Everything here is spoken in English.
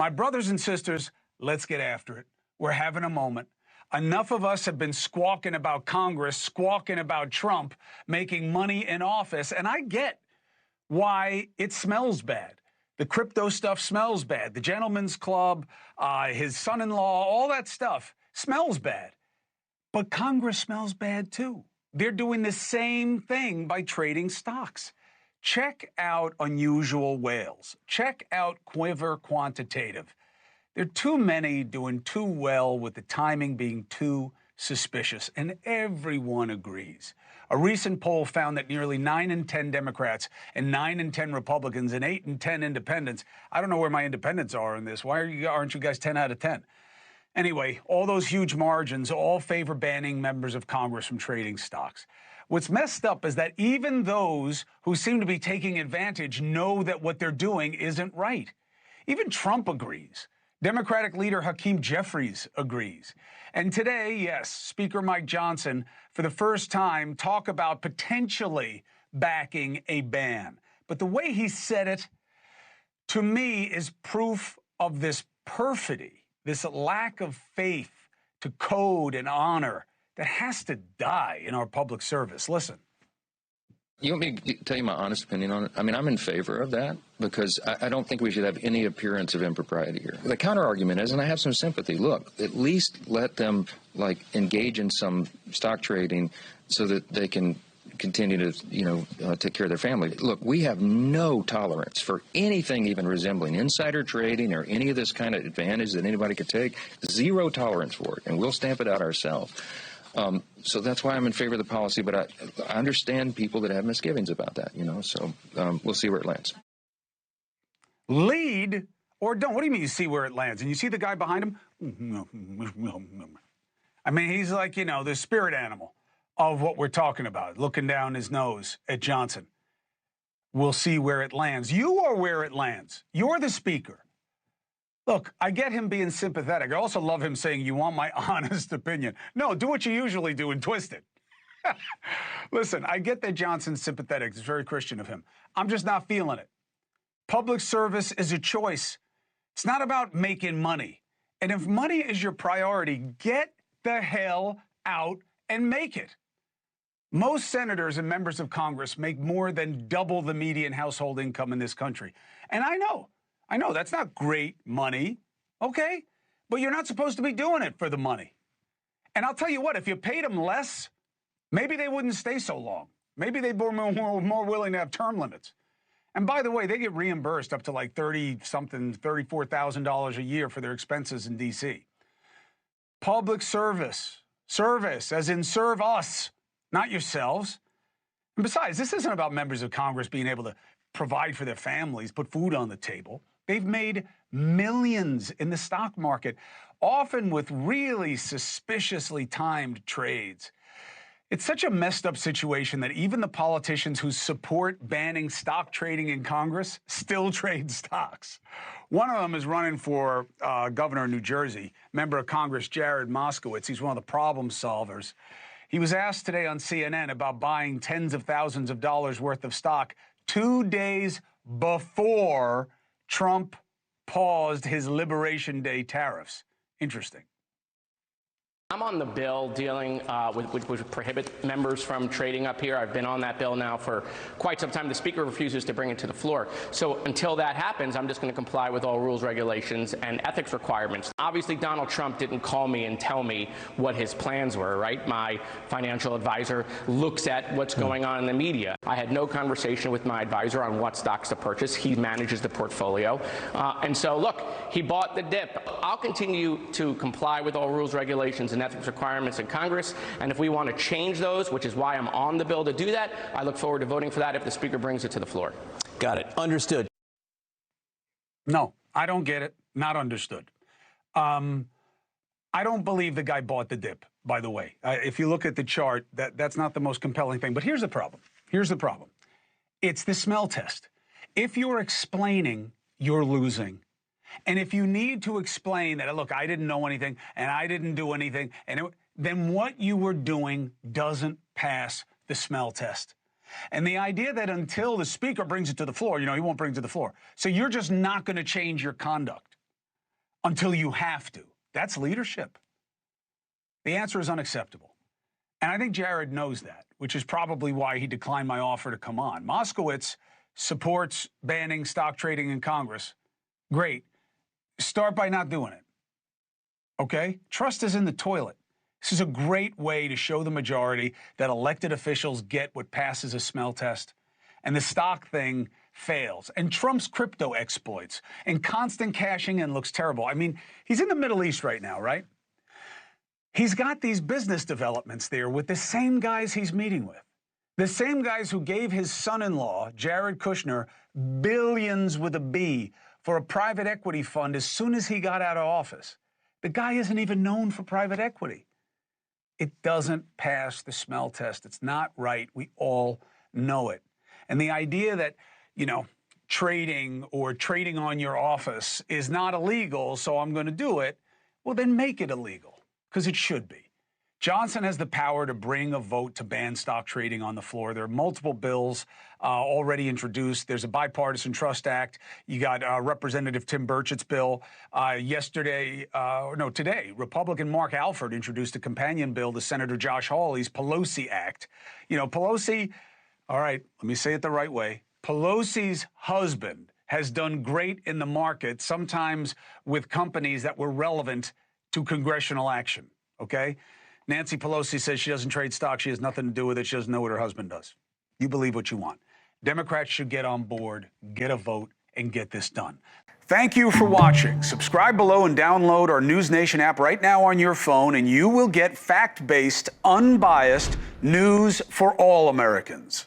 My brothers and sisters, let's get after it. We're having a moment. Enough of us have been squawking about Congress, squawking about Trump, making money in office, and I get why it smells bad. The crypto stuff smells bad. The gentleman's club, his son-in-law, all that stuff smells bad. But Congress smells bad too. They're doing the same thing by trading stocks. Check out Unusual Whales. Check out Quiver Quantitative. There are too many doing too well with the timing being too suspicious, and everyone agrees. A recent poll found that nearly 9 in 10 Democrats and 9 in 10 Republicans and 8 in 10 independents, I don't know where my independents are in this. Why aren't you guys 10 out of 10? Anyway, all those huge margins all favor banning members of Congress from trading stocks. What's messed up is that even those who seem to be taking advantage know that what they're doing isn't right. Even Trump agrees. Democratic leader Hakeem Jeffries agrees. And today, yes, Speaker Mike Johnson, for the first time, talk about potentially backing a ban. But the way he said it, to me, is proof of this perfidy, this lack of faith to code and honor that has to die in our public service. Listen. You want me to tell you my honest opinion on it? I mean, I'm in favor of that because I don't think we should have any appearance of impropriety here. The counter argument is, and I have some sympathy, look, at least let them engage in some stock trading so that they can continue to, take care of their family. Look, we have no tolerance for anything even resembling insider trading or any of this kind of advantage that anybody could take. Zero tolerance for it, and we'll stamp it out ourselves. So that's why I'm in favor of the policy, but I understand people that have misgivings about that, so we'll see where it lands. Lead or don't? What do you mean you see where it lands? And you see the guy behind him? I mean, he's like, the spirit animal of what we're talking about, looking down his nose at Johnson. We'll see where it lands. You are where it lands. You're the speaker. Look, I get him being sympathetic. I also love him saying, you want my honest opinion. No, do what you usually do and twist it. Listen, I get that Johnson's sympathetic. It's very Christian of him. I'm just not feeling it. Public service is a choice. It's not about making money. And if money is your priority, get the hell out and make it. Most senators and members of Congress make more than double the median household income in this country. And I know that's not great money, okay? But you're not supposed to be doing it for the money. And I'll tell you what, if you paid them less, maybe they wouldn't stay so long. Maybe they'd be more willing to have term limits. And by the way, they get reimbursed up to like $34,000 a year for their expenses in D.C. Public service as in serve us, not yourselves. And besides, this isn't about members of Congress being able to provide for their families, put food on the table. They've made millions in the stock market, often with really suspiciously timed trades. It's such a messed up situation that even the politicians who support banning stock trading in Congress still trade stocks. One of them is running for governor of New Jersey, member of Congress Jared Moskowitz. He's one of the problem solvers. He was asked today on CNN about buying tens of thousands of dollars worth of stock 2 days before Trump paused his Liberation Day tariffs. Interesting. I'm on the bill dealing which would prohibit members from trading up here. I've been on that bill now for quite some time. The Speaker refuses to bring it to the floor. So until that happens, I'm just going to comply with all rules, regulations, and ethics requirements. Obviously, Donald Trump didn't call me and tell me what his plans were, right? My financial advisor looks at what's going on in the media. I had no conversation with my advisor on what stocks to purchase. He manages the portfolio. And so, look, he bought the dip. I'll continue to comply with all rules, regulations, and ethics requirements in Congress, and if we want to change those, which is why I'm on the bill to do that, I look forward to voting for that if the Speaker brings it to the floor. Got it. Understood. No, I don't get it. Not understood. I don't believe the guy bought the dip, by the way. If you look at the chart, that's not the most compelling thing. But here's the problem. It's the smell test. If you're explaining, you're losing. And if you need to explain that, look, I didn't know anything and I didn't do anything, then what you were doing doesn't pass the smell test. And the idea that until the Speaker brings it to the floor, he won't bring it to the floor. So you're just not going to change your conduct. until you have to. That's leadership. The answer is unacceptable. And I think Jared knows that, which is probably why he declined my offer to come on. Moskowitz supports banning stock trading in Congress. Great. Start by not doing it. Okay? Trust is in the toilet. This is a great way to show the majority that elected officials get what passes a smell test. And the stock thing fails. And Trump's crypto exploits and constant cashing in looks terrible. I mean, he's in the Middle East right now, right? He's got these business developments there with the same guys he's meeting with. The same guys who gave his son-in-law, Jared Kushner, billions with a B for a private equity fund as soon as he got out of office. The guy isn't even known for private equity. It doesn't pass the smell test. It's not right. We all know it. And the idea that, you know, trading or trading on your office is not illegal, so I'm going to do it, well, then make it illegal, because it should be. Johnson has the power to bring a vote to ban stock trading on the floor. There are multiple bills already introduced. There's a bipartisan trust act. You got Representative Tim Burchett's bill. Today, Republican Mark Alford introduced a companion bill to Senator Josh Hawley's Pelosi Act. You know, Pelosi, all right, let me say it the right way. Pelosi's husband has done great in the market, sometimes with companies that were relevant to congressional action, okay? Nancy Pelosi says she doesn't trade stock. She has nothing to do with it. She doesn't know what her husband does. You believe what you want. Democrats should get on board, get a vote, and get this done. Thank you for watching. Subscribe below and download our NewsNation app right now on your phone, and you will get fact-based, unbiased news for all Americans.